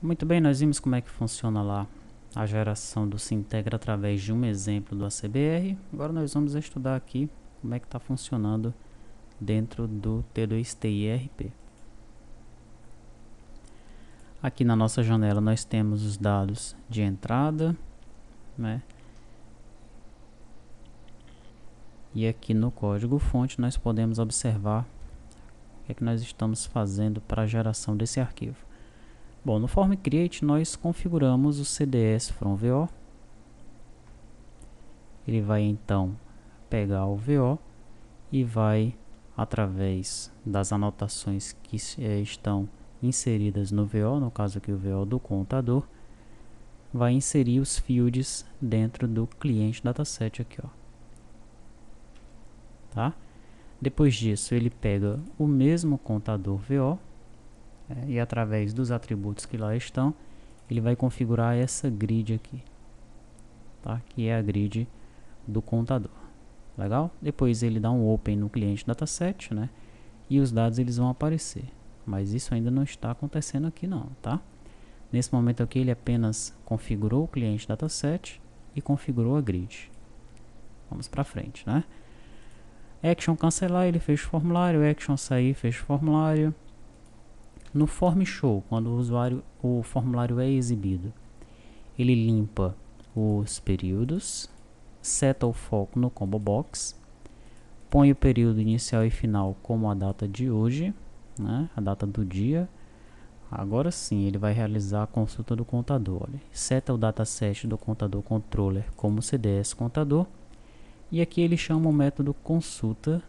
Muito bem, nós vimos como é que funciona lá a geração do Sintegra através de um exemplo do ACBR. Agora nós vamos estudar aqui como é que está funcionando dentro do T2TIRP. Aqui na nossa janela nós temos os dados de entrada, né? E aqui no código fonte nós podemos observar o que é que nós estamos fazendo para a geração desse arquivo. Bom, no form create nós configuramos o CDS from VO. Ele vai então pegar o VO e vai, através das anotações que estão inseridas no VO, no caso aqui o VO do contador, vai inserir os fields dentro do cliente dataset aqui, ó. Tá? Depois disso ele pega o mesmo contador VO e através dos atributos que lá estão, ele vai configurar essa grid aqui, tá? Que é a grid do contador. Legal? Depois ele dá um open no cliente dataset, né? E os dados eles vão aparecer. Mas isso ainda não está acontecendo aqui não, tá? Nesse momento aqui ele apenas configurou o cliente dataset e configurou a grid. Vamos para frente, né? Action cancelar, ele fecha o formulário. Action sair, fecha o formulário. No form show, quando o formulário é exibido, ele limpa os períodos, seta o foco no combo box, põe o período inicial e final como a data de hoje, né, a data do dia. Agora sim ele vai realizar a consulta do contador. Olha. Seta o dataset do contador controller como CDS contador. E aqui ele chama o método consulta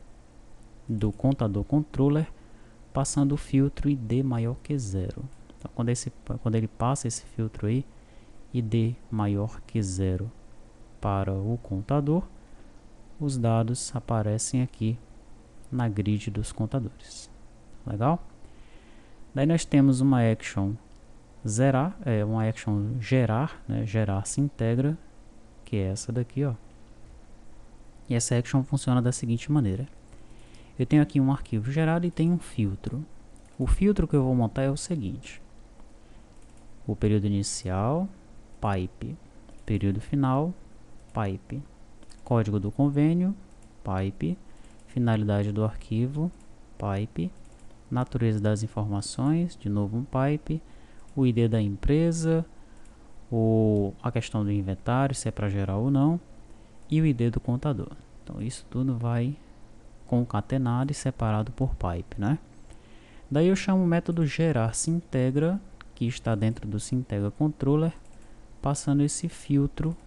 do contador controller, passando o filtro ID maior que 0. Então, quando ele passa esse filtro aí, ID maior que 0 para o contador, os dados aparecem aqui na grid dos contadores. Legal? Daí nós temos uma action zerar, uma action gerar, né? Gerar se integra, que é essa daqui, ó. E essa action funciona da seguinte maneira. Eu tenho aqui um arquivo gerado e tenho um filtro. O filtro que eu vou montar é o seguinte. O período inicial, pipe. Período final, pipe. Código do convênio, pipe. Finalidade do arquivo, pipe. Natureza das informações, de novo um pipe. O ID da empresa, a questão do inventário, se é para gerar ou não. E o ID do contador. Então isso tudo vai concatenado e separado por pipe, né? Daí eu chamo o método gerar se integra, que está dentro do se integra controller, passando esse filtro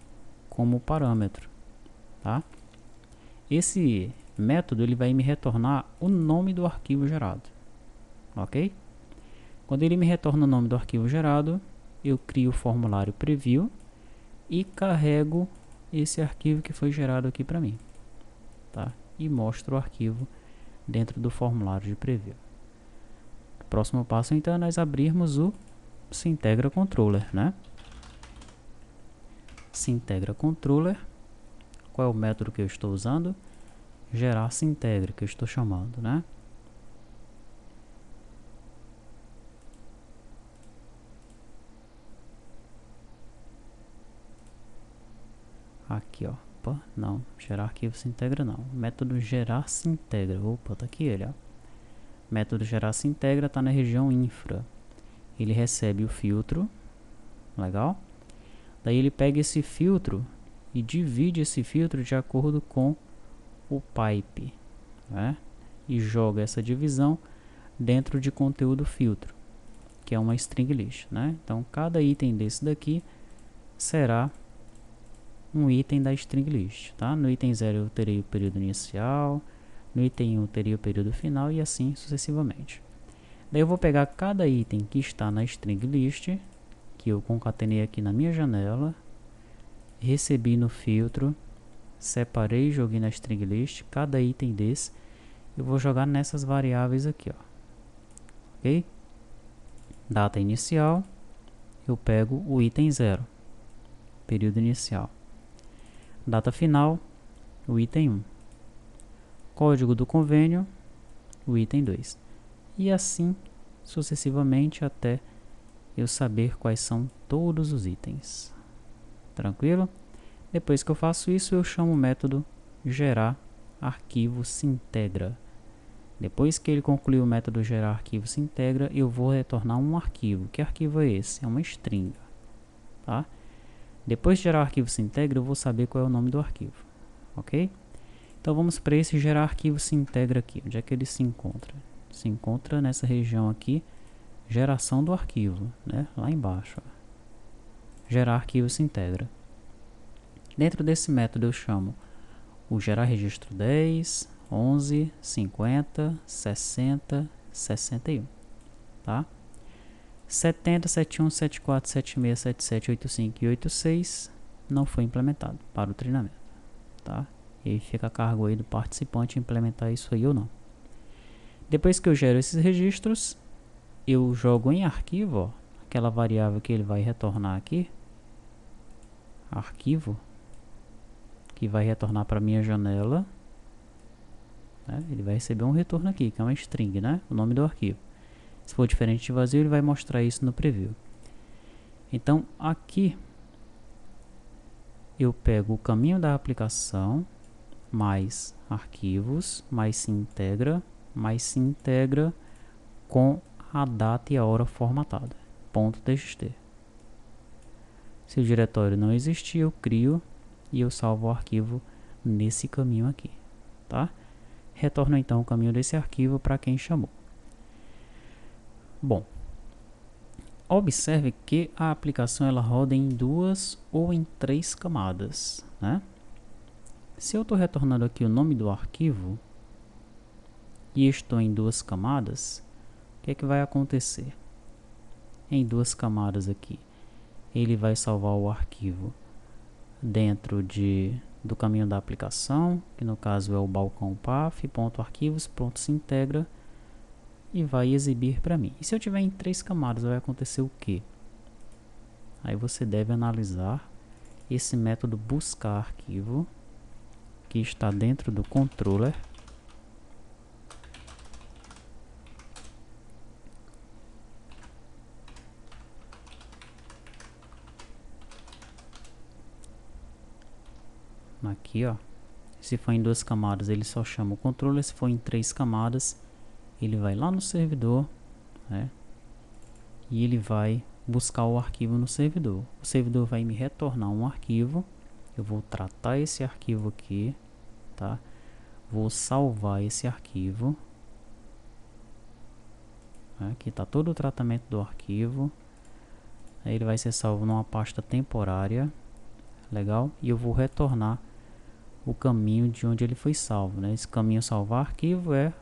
como parâmetro, tá? Esse método ele vai me retornar o nome do arquivo gerado, ok? Quando ele me retorna o nome do arquivo gerado, eu crio o formulário preview e carrego esse arquivo que foi gerado aqui para mim, tá? E mostro o arquivo dentro do formulário de preview. O próximo passo então é nós abrirmos o se integra controller, né? Se integra controller. Qual é o método que eu estou usando? Gerar se integra, que eu estou chamando, né? Aqui, ó. Opa, não. Gerar arquivo se integra não. Método gerar se integra. Opa, tá aqui ele, ó. Método gerar se integra está na região infra. Ele recebe o filtro. Legal? Daí ele pega esse filtro e divide esse filtro de acordo com o pipe, né? E joga essa divisão dentro de conteúdo filtro, que é uma string list, né? Então cada item desse daqui será um item da string list, tá? No item 0 eu terei o período inicial, no item 1 eu teria o período final e assim sucessivamente. Daí eu vou pegar cada item que está na string list, que eu concatenei aqui na minha janela, recebi no filtro, separei e joguei na string list, cada item desse eu vou jogar nessas variáveis aqui, ó. Ok? Data inicial, eu pego o item 0, período inicial. Data final, o item 1. Código do convênio, o item 2. E assim sucessivamente até eu saber quais são todos os itens. Tranquilo? Depois que eu faço isso, eu chamo o método gerar arquivo se integra. Depois que ele concluir o método gerar arquivo se integra, eu vou retornar um arquivo. Que arquivo é esse? É uma string. Tá? Depois de gerar arquivo se integra, eu vou saber qual é o nome do arquivo. Ok? Então vamos para esse gerar arquivo se integra aqui. Onde é que ele se encontra? Se encontra nessa região aqui, geração do arquivo, né? Lá embaixo. Ó. Gerar arquivo se integra. Dentro desse método eu chamo o gerar registro 10, 11, 50, 60, 61. Tá? 70, 71, 74, 76, 77, 85 e 86 não foi implementado para o treinamento. Tá? E aí fica a cargo aí do participante implementar isso aí ou não. Depois que eu gero esses registros, eu jogo em arquivo, ó, aquela variável que ele vai retornar aqui, arquivo, que vai retornar para minha janela, né? Ele vai receber um retorno aqui, que é uma string, né? O nome do arquivo. Se for diferente de vazio, ele vai mostrar isso no preview. Então, aqui, eu pego o caminho da aplicação, mais arquivos, mais se integra com a data e a hora formatada, .txt. Se o diretório não existir, eu crio e eu salvo o arquivo nesse caminho aqui, tá? Retorno então o caminho desse arquivo para quem chamou. Bom, observe que a aplicação ela roda em 2 ou em 3 camadas, né? Se eu estou retornando aqui o nome do arquivo e estou em 2 camadas, o que é que vai acontecer? Em 2 camadas aqui, ele vai salvar o arquivo dentro do caminho da aplicação, que no caso é o balcão path.arquivos.se-integra, e vai exibir para mim. E se eu tiver em 3 camadas, vai acontecer o quê? Aí você deve analisar esse método buscar arquivo, que está dentro do controller, aqui, ó. Se for em 2 camadas, ele só chama o controller. Se for em 3 camadas, ele vai lá no servidor, né? E ele vai buscar o arquivo no servidor. O servidor vai me retornar um arquivo. Eu vou tratar esse arquivo aqui, tá? Vou salvar esse arquivo. Aqui está todo o tratamento do arquivo. Aí ele vai ser salvo numa pasta temporária. Legal? E eu vou retornar o caminho de onde ele foi salvo, né? Esse caminho salvar arquivo é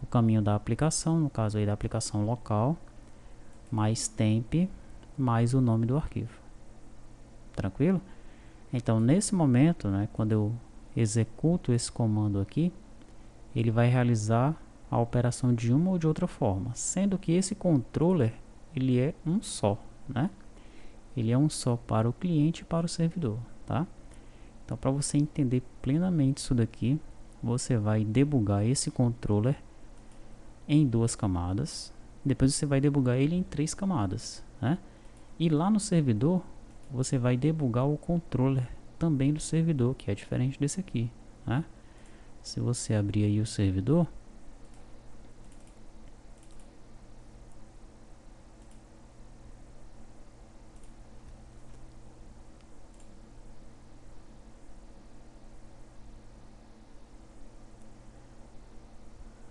o caminho da aplicação, no caso aí da aplicação local, mais temp, mais o nome do arquivo. Tranquilo? Então, nesse momento, né, quando eu executo esse comando aqui, ele vai realizar a operação de uma ou de outra forma, sendo que esse controller, ele é um só, né? Ele é um só para o cliente e para o servidor, tá? Então, para você entender plenamente isso daqui, você vai debugar esse controller em 2 camadas, depois você vai debugar ele em 3 camadas, né? E lá no servidor, você vai debugar o controller também do servidor, que é diferente desse aqui, né? Se você abrir aí o servidor,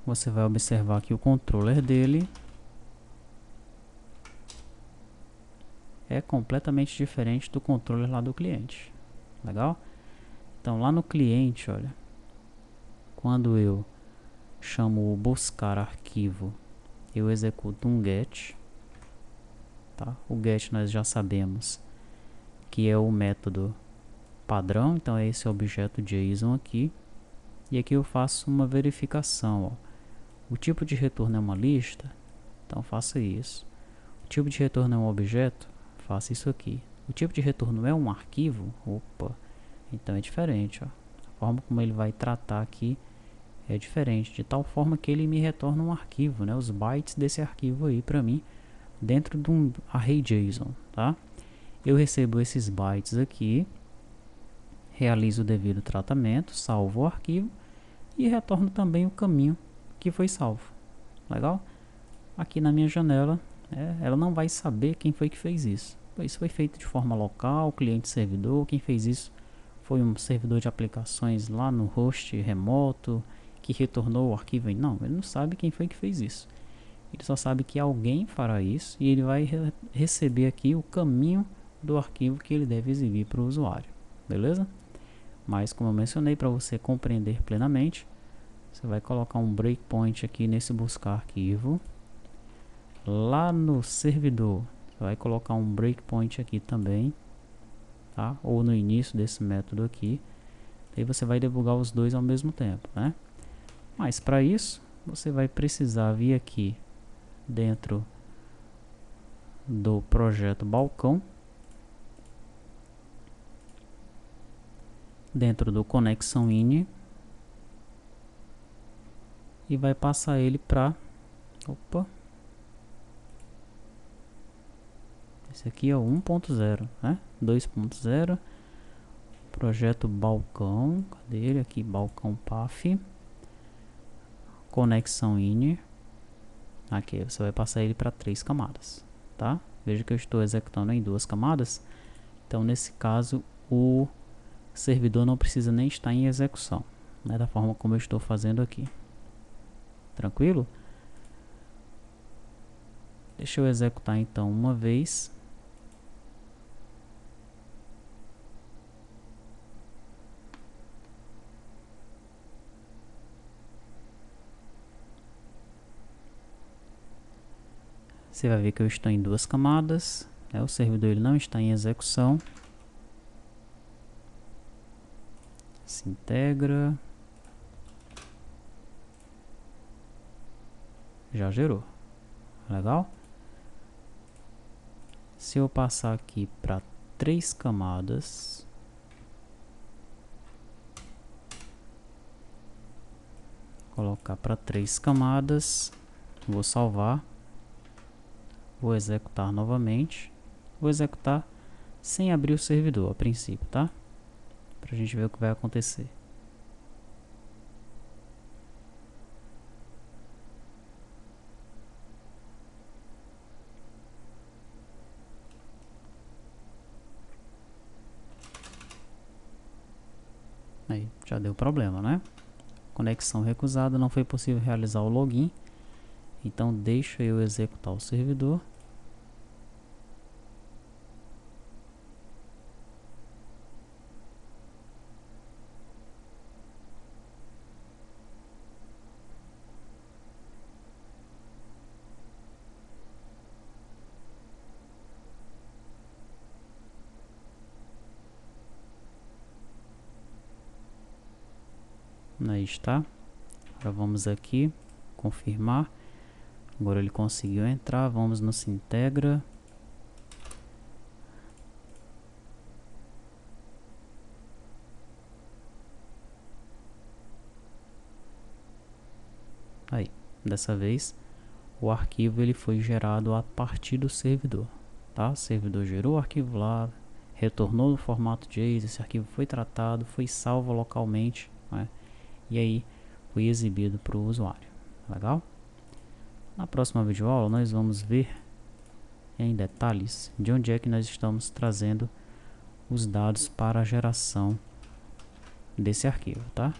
você vai observar que o controller dele é completamente diferente do controller lá do cliente. Legal? Então lá no cliente, olha, quando eu chamo o buscar arquivo, eu executo um get, tá? O get nós já sabemos que é o método padrão, então é esse objeto JSON aqui. E aqui eu faço uma verificação, ó. O tipo de retorno é uma lista, então faça isso. O tipo de retorno é um objeto, faça isso aqui. O tipo de retorno é um arquivo, opa, então é diferente, ó. A forma como ele vai tratar aqui é diferente, de tal forma que ele me retorna um arquivo, né? Os bytes desse arquivo aí para mim, dentro de um array JSON, tá? Eu recebo esses bytes aqui, realizo o devido tratamento, salvo o arquivo e retorno também o caminho que foi salvo. Legal? Aqui na minha janela, ela não vai saber quem foi que fez isso. Isso foi feito de forma local, cliente-servidor. Quem fez isso foi um servidor de aplicações lá no host remoto que retornou o arquivo. Não, ele não sabe quem foi que fez isso. Ele só sabe que alguém fará isso e ele vai receber aqui o caminho do arquivo que ele deve exibir para o usuário. Beleza? Mas como eu mencionei, para você compreender plenamente, você vai colocar um breakpoint aqui nesse buscar arquivo. Lá no servidor, você vai colocar um breakpoint aqui também, tá? Ou no início desse método aqui. Aí você vai debugar os dois ao mesmo tempo, né? Mas para isso, você vai precisar vir aqui dentro do projeto balcão, dentro do conexão ini, e vai passar ele para esse aqui é o 1.0, né? 2.0, projeto balcão, cadê ele? Aqui, balcão path, conexão ini. Aqui você vai passar ele para 3 camadas, tá? Veja que eu estou executando em 2 camadas, então nesse caso o servidor não precisa nem estar em execução, né? Da forma como eu estou fazendo aqui. Tranquilo? Deixa eu executar então uma vez. Você vai ver que eu estou em 2 camadas, né? O servidor ele não está em execução. Se integra. Já gerou. Legal? Se eu passar aqui para 3 camadas, colocar para 3 camadas, vou salvar, vou executar novamente, vou executar sem abrir o servidor a princípio, tá? Pra gente ver o que vai acontecer. Aí, já deu problema, né? Conexão recusada, não foi possível realizar o login. Então deixa eu executar o servidor. Aí está. Agora vamos aqui confirmar. Agora ele conseguiu entrar. Vamos no se integra. Aí, dessa vez o arquivo ele foi gerado a partir do servidor, tá? O servidor gerou o arquivo lá, retornou no formato JSON, esse arquivo foi tratado, foi salvo localmente, né? E aí foi exibido para o usuário. Legal? Na próxima videoaula nós vamos ver em detalhes de onde é que nós estamos trazendo os dados para a geração desse arquivo, tá?